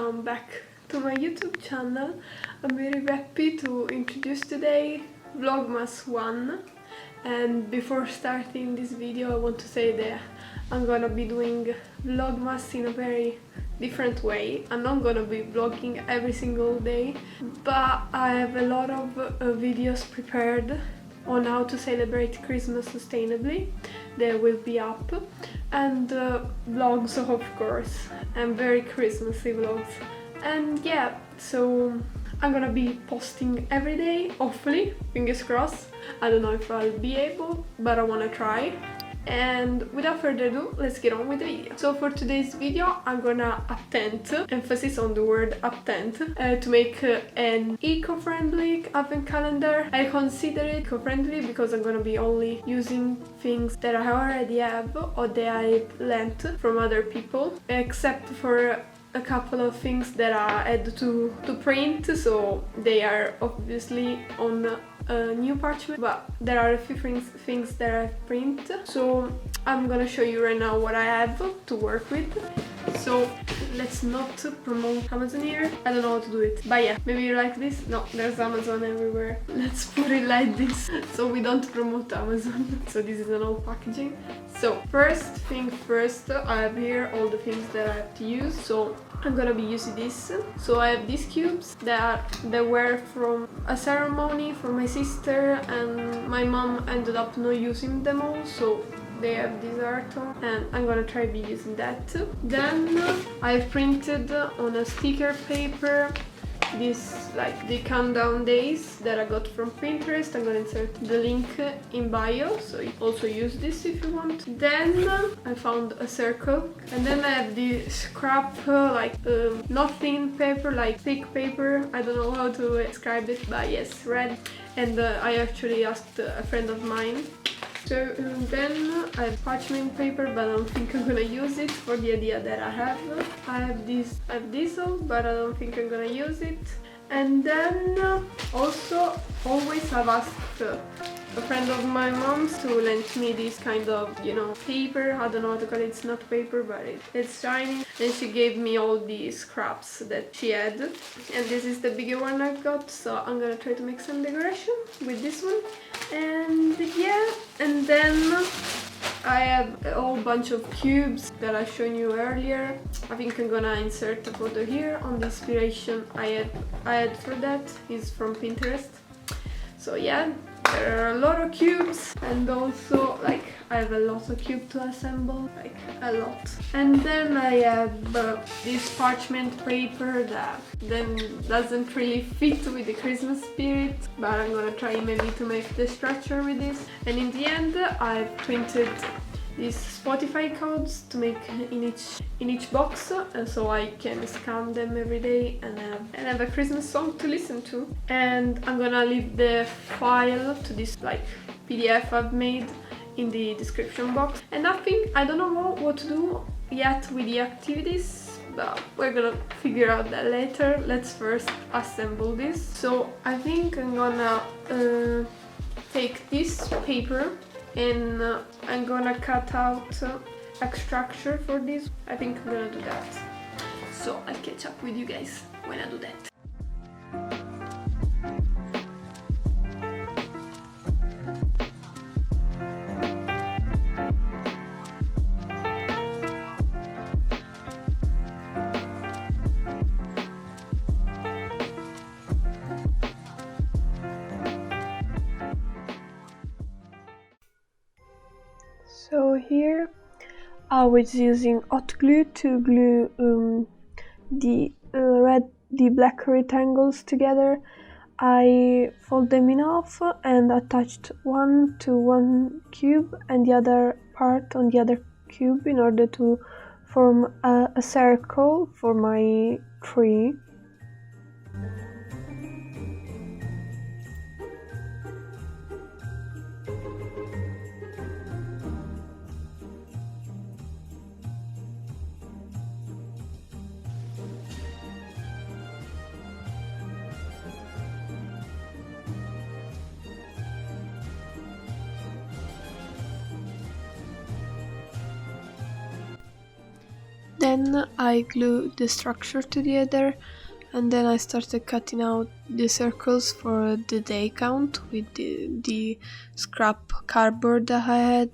welcome back to my YouTube channel. I'm very happy to introduce today Vlogmas 1, and before starting this video I want to say that I'm gonna be doing Vlogmas in a very different way. I'm not gonna be vlogging every single day, but I have a lot of videos prepared on how to celebrate Christmas sustainably. They will be up, and vlogs of course, and very Christmassy vlogs. And yeah, so I'm gonna be posting every day, hopefully, fingers crossed. I don't know if I'll be able, but I wanna try. And without further ado, let's get on with the video. So for today's video, I'm gonna attempt, emphasis on the word attempt, to make an eco-friendly advent calendar. I consider it eco-friendly because I'm gonna be only using things that I already have or that I lent from other people, except for a couple of things that I had to print, so they are obviously on new parchment, but there are a few things that I print, so I'm gonna show you right now what I have to work with. So let's not promote Amazon here, I don't know how to do it, but yeah, maybe you like this. No, there's Amazon everywhere. Let's put it like this so we don't promote Amazon. So this is an old packaging. So first thing first, I have here all the things that I have to use. So I'm gonna be using this. So I have these cubes that were from a ceremony for my sister, and my mom ended up not using them all, so they have this art on, and I'm gonna try be using that. Then I've printed on a sticker paper this, like, the countdown days that I got from Pinterest. I'm gonna insert the link in bio, so you also use this if you want. Then I found a circle, and then I have the scrap not thin paper, like thick paper. I don't know how to describe it, but yes, red. And I actually asked a friend of mine. So then I have parchment paper, but I don't think I'm gonna use it for the idea that I have. I have this one, but I don't think I'm gonna use it. And then also always I've asked a friend of my mom's to lend me this kind of, you know, paper. I don't know how to call it. It's not paper, but it's shiny. And she gave me all these scraps that she had. And this is the bigger one I got, so I'm gonna try to make some decoration with this one. And yeah, and then I have a whole bunch of cubes that I've shown you earlier. I think I'm gonna insert a photo here on the inspiration I had for that. It's from Pinterest. So yeah, there are a lot of cubes, and also like I have a lot of cubes to assemble, like a lot. And then I have this parchment paper that then doesn't really fit with the Christmas spirit, but I'm gonna try maybe to make the structure with this. And in the end, I've printed these Spotify codes to make in each box, so I can scan them every day and have a Christmas song to listen to. And I'm gonna leave the file to this like PDF I've made in the description box. And I don't know what to do yet with the activities, but we're gonna figure out that later. Let's first assemble this. So I think I'm gonna take this paper, and I'm gonna cut out a structure for this. I think I'm gonna do that. So I'll catch up with you guys when I do that. So here I was using hot glue to glue the black rectangles together. I fold them in half and attached one to one cube and the other part on the other cube in order to form a circle for my tree. Then I glued the structure together, and then I started cutting out the circles for the day count with the scrap cardboard that I had.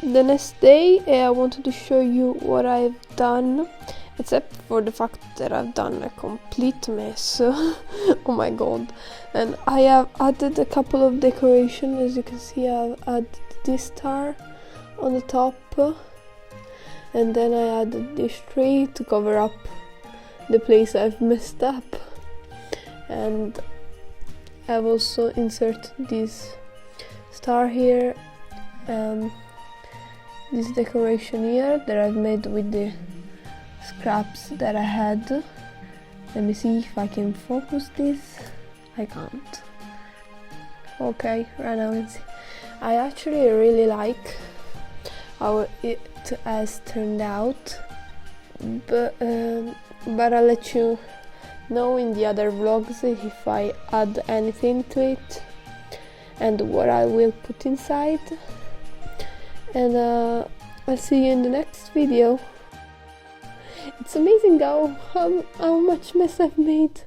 The next day I wanted to show you what I've done, except for the fact that I've done a complete mess. Oh my god. And I have added a couple of decorations. As you can see, I've added this star on the top, and then I added this tree to cover up the place I've messed up, and I've also inserted this star here, this decoration here that I've made with the scraps that I had. Let me see if I can focus this. I can't. Okay, right now you can see. I actually really like how it has turned out, but I'll let you know in the other vlogs if I add anything to it and what I will put inside. And I'll see you in the next video. It's amazing how much mess I've made.